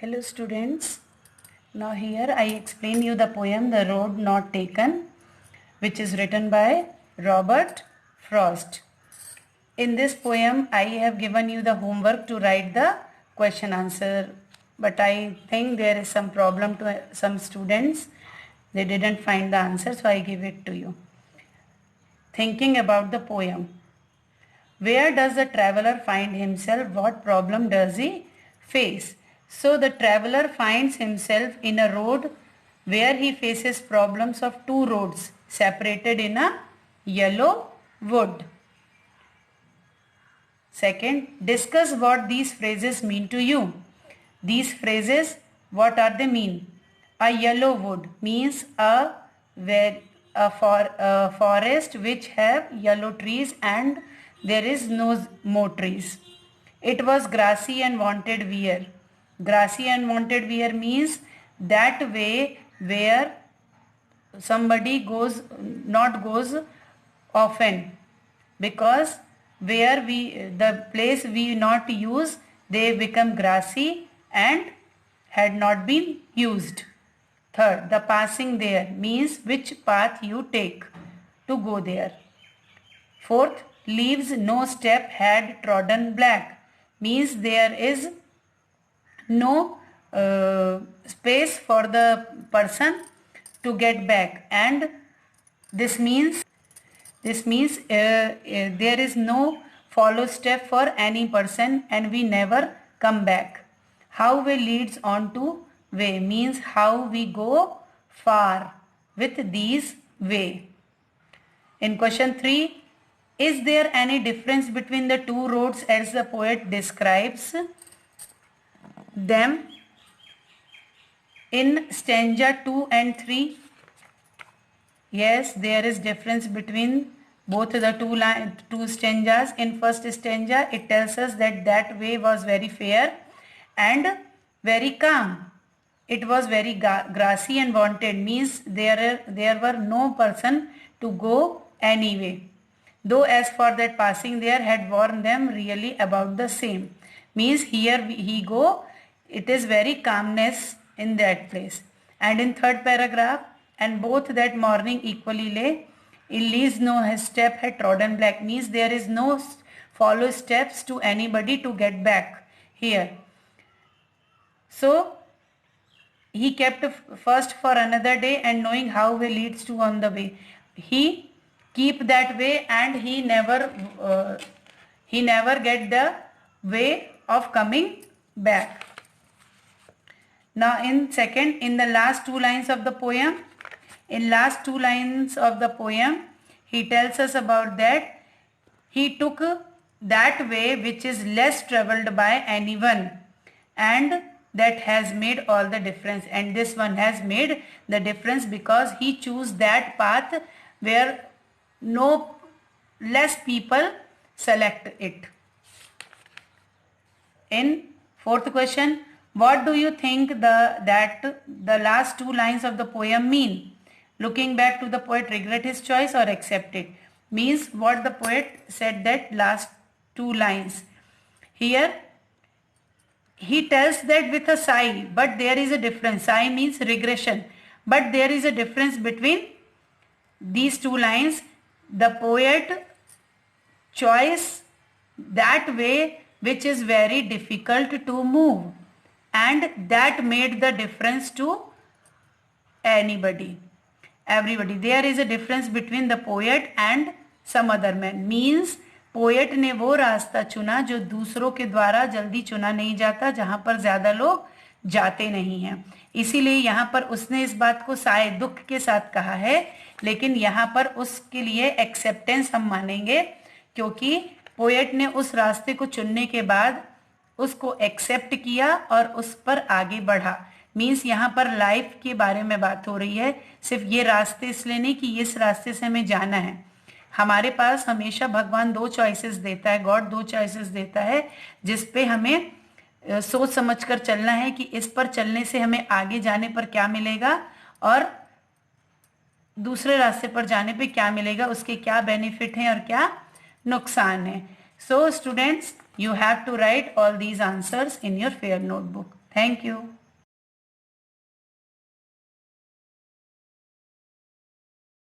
Hello students, now here I explain you the poem The Road Not Taken, which is written by Robert Frost. In this poem I have given you the homework to write the question answer, but I think there is some problem to some students. They didn't find the answer, so I give it to you. Thinking about the poem. Where does the traveler find himself? What problem does he face? So the traveler finds himself in a road where he faces problems of two roads separated in a yellow wood. Second, discuss what these phrases mean to you. These phrases, what are they mean? A yellow wood means a forest which have yellow trees and there is no more trees. It was grassy and wanted wear. Grassy and wanted wear means that way where somebody goes often, because where the place we not use, they become grassy and had not been used. Third, the passing there means which path you take to go there. Fourth, leaves no step had trodden black means there is no space for the person to get back, and this means there is no follow step for any person and we never come back. How way leads on to way means how we go far with these way. In question 3, is there any difference between the two roads as the poet describes them in stanza 2 and 3? Yes, there is difference between both the two stanzas. In first stanza, it tells us that way was very fair and very calm. It was very grassy and wanted means there were no person to go anyway. Though as for that passing there had warned them really about the same. Means here he go, it is very calmness in that place. And in third paragraph, and both that morning equally lay, in least no step had trodden black means there is no follow steps to anybody to get back here. So he kept first for another day and knowing how way leads to on the way. He keep that way and he never get the way of coming back. Now in second, in the last two lines of the poem, he tells us about that he took that way which is less traveled by anyone, and that has made all the difference. And this one has made the difference because he chose that path where no less people select it. In fourth question, what do you think that the last two lines of the poem mean? Looking back to the poet regret his choice or accept it? Means what the poet said that last two lines. Here he tells that with a sigh, but there is a difference. Sigh means regression, but there is a difference between these two lines. The poet chose that way which is very difficult to move, and that made the difference to everybody. There is a difference between the poet and some other man. Means poet ने वो रास्ता चुना जो दूसरों के द्वारा जल्दी चुना नहीं जाता, जहां पर ज्यादा लोग जाते नहीं हैं. इसीलिए यहाँ पर उसने इस बात को साए दुख के साथ कहा है, लेकिन यहाँ पर उसके लिए एक्सेप्टेंस हम मानेंगे, क्योंकि पोएट ने उस रास्ते को चुनने के बाद उसको एक्सेप्ट किया और उस पर आगे बढ़ा. मीन्स यहाँ पर लाइफ के बारे में बात हो रही है, सिर्फ ये रास्ते इसलिए नहीं कि इस रास्ते से हमें जाना है. हमारे पास हमेशा भगवान दो चॉइसेस देता है, गॉड दो चॉइसेस देता है, जिस पे हमें सोच समझकर चलना है कि इस पर चलने से हमें आगे जाने पर क्या मिलेगा और दूसरे रास्ते पर जाने पे क्या मिलेगा, उसके क्या बेनिफिट हैं और क्या नुकसान है. So students, you have to write all these answers in your fair notebook. Thank you.